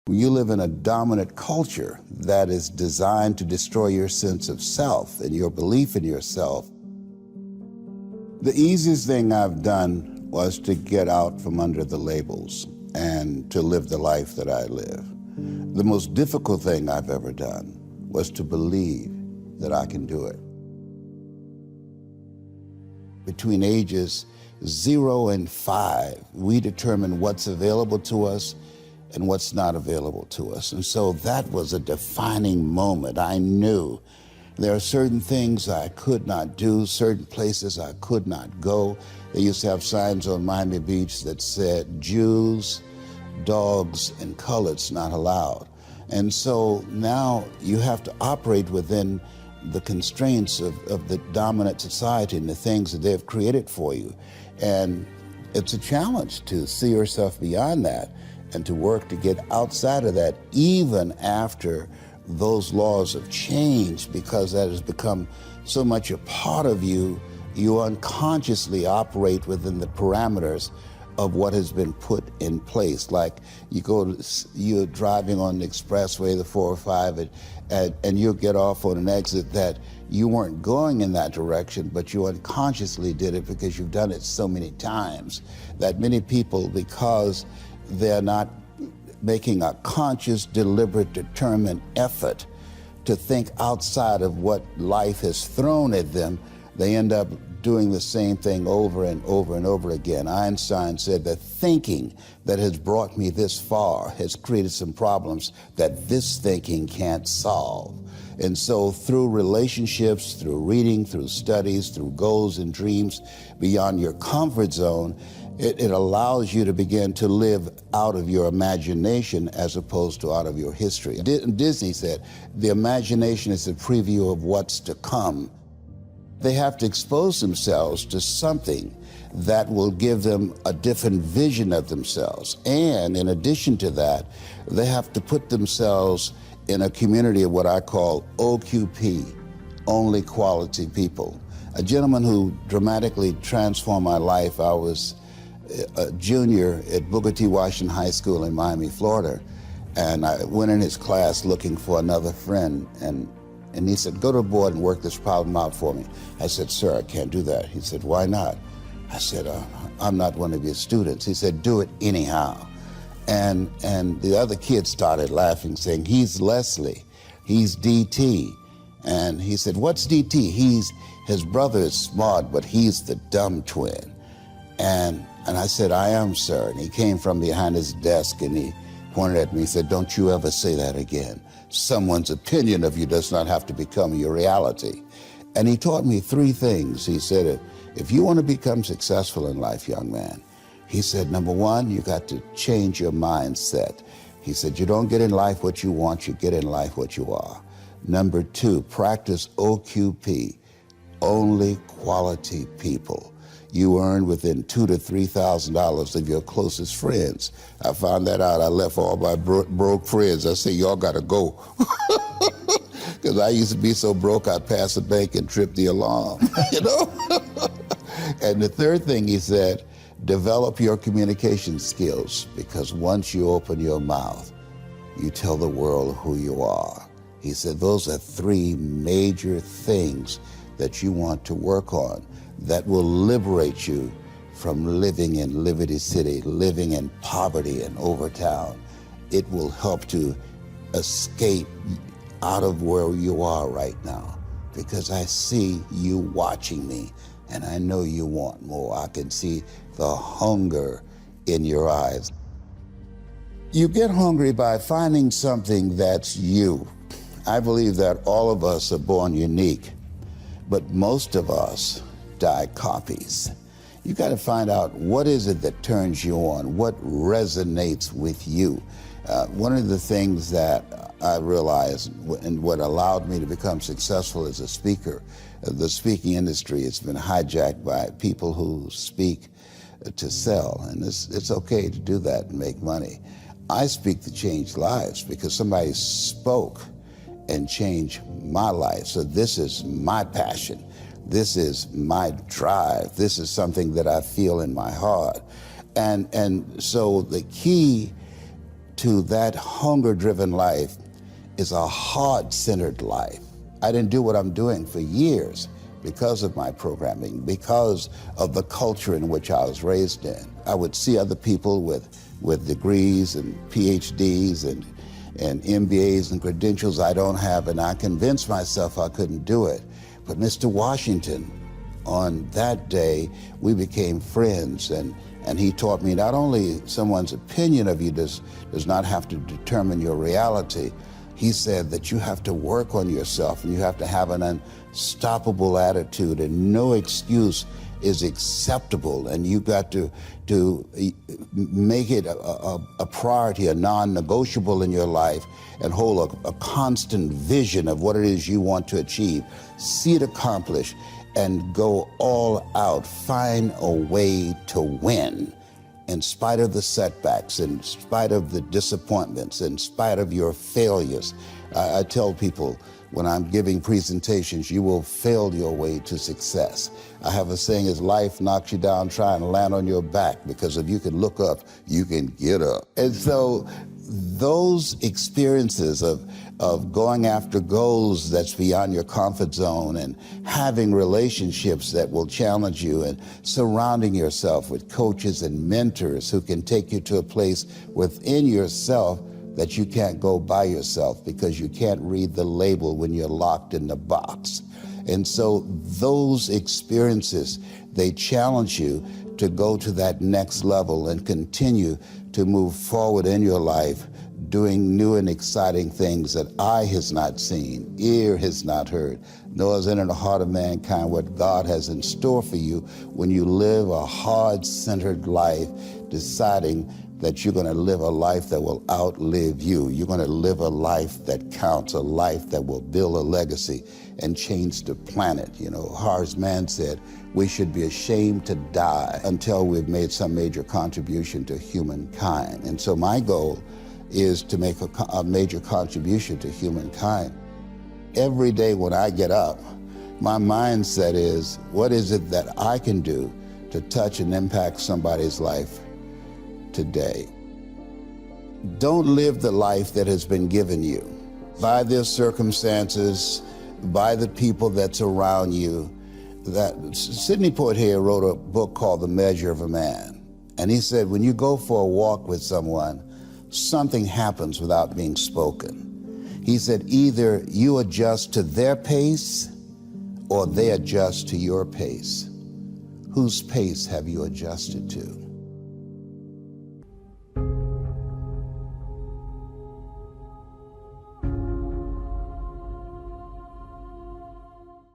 You live in a dominant culture that is designed to destroy your sense of self and your belief in yourself. The easiest thing I've done was to get out from under the labels and to live the life that I live. The most difficult thing I've ever done was to believe that I can do it. Between ages 0 and 5, we determine what's available to us and what's not available to us. And so that was a defining moment. I knew there are certain things I could not do, certain places I could not go. They used to have signs on Miami Beach that said, Jews, dogs, and coloreds not allowed. And so now you have to operate within the constraints of the dominant society and the things that they've created for you. And it's a challenge to see yourself beyond that and to work to get outside of that, even after those laws have changed, because that has become so much a part of you. You unconsciously operate within the parameters of what has been put in place. Like you're driving on the expressway, the 405, and you'll get off on an exit that you weren't going in that direction, but you unconsciously did it because you've done it so many times that many people, because they're not making a conscious, deliberate, determined effort to think outside of what life has thrown at them, they end up doing the same thing over and over and over again. Einstein said that thinking that has brought me this far has created some problems that this thinking can't solve. And so through relationships, through reading, through studies, through goals and dreams beyond your comfort zone, it allows you to begin to live out of your imagination as opposed to out of your history. Disney said, the imagination is a preview of what's to come. They have to expose themselves to something that will give them a different vision of themselves. And in addition to that, they have to put themselves in a community of what I call OQP, only quality people. A gentleman who dramatically transformed my life, I was a junior at Booker T. Washington High School in Miami, Florida, and I went in his class looking for another friend, and he said, go to the board and work this problem out for me. I said, sir, I can't do that. He said, why not? I said, I'm not one of your students. He said, do it anyhow. And the other kids started laughing, saying, he's Leslie, he's DT. And he said, what's DT? His brother is smart, but he's the dumb twin. And I said, I am, sir. And he came from behind his desk and he pointed at me and said, don't you ever say that again. Someone's opinion of you does not have to become your reality. And he taught me 3 things. He said, if you want to become successful in life, young man, he said, number 1, you got to change your mindset. He said, you don't get in life what you want, you get in life what you are. Number 2, practice OQP, only quality people. You earn within $2,000 to $3,000 of your closest friends. I found that out. I left all my broke friends. I said, y'all got to go. Because I used to be so broke, I'd pass the bank and trip the alarm, you know? And the 3rd thing he said, develop your communication skills, because once you open your mouth, you tell the world who you are. He said, those are 3 major things that you want to work on that will liberate you from living in Liberty City, living in poverty in Overtown. It will help to escape out of where you are right now, because I see you watching me and I know you want more. I can see the hunger in your eyes. You get hungry by finding something that's you. I believe that all of us are born unique, but most of us die copies. You got to find out what is it that turns you on, what resonates with you. One of the things that I realized and what allowed me to become successful as a speaker, the speaking industry has been hijacked by people who speak to sell, and it's okay to do that and make money. I speak to change lives because somebody spoke and changed my life. So this is my passion. This is my drive. This is something that I feel in my heart. And so the key to that hunger-driven life is a heart-centered life. I didn't do what I'm doing for years because of my programming, because of the culture in which I was raised in. I would see other people with degrees and PhDs and MBAs and credentials I don't have, and I convinced myself I couldn't do it. But Mr. Washington, on that day, we became friends, and he taught me not only someone's opinion of you does not have to determine your reality. He said that you have to work on yourself, and you have to have an unstoppable attitude, and no excuse is acceptable, and you got to make it a priority, a non-negotiable in your life, and hold a constant vision of what it is you want to achieve. See it accomplished, and go all out. Find a way to win in spite of the setbacks, in spite of the disappointments, in spite of your failures. I tell people when I'm giving presentations, you will fail your way to success. I have a saying, as life knocks you down, try and land on your back, because if you can look up, you can get up. And so those experiences of going after goals that's beyond your comfort zone, and having relationships that will challenge you, and surrounding yourself with coaches and mentors who can take you to a place within yourself that you can't go by yourself, because you can't read the label when you're locked in the box. And so those experiences, they challenge you to go to that next level and continue to move forward in your life, doing new and exciting things that eye has not seen, ear has not heard, nor has entered the heart of mankind what God has in store for you when you live a heart-centered life, deciding that you're going to live a life that will outlive you. You're going to live a life that counts, a life that will build a legacy and change the planet. You know, Horace Mann said, we should be ashamed to die until we've made some major contribution to humankind. And so my goal is to make a major contribution to humankind. Every day when I get up, my mindset is, what is it that I can do to touch and impact somebody's life today? Don't live the life that has been given you by their circumstances, by the people that's around you. That Sidney Poitier wrote a book called The Measure of a Man. And he said, when you go for a walk with someone, something happens without being spoken. He said, either you adjust to their pace or they adjust to your pace. Whose pace have you adjusted to?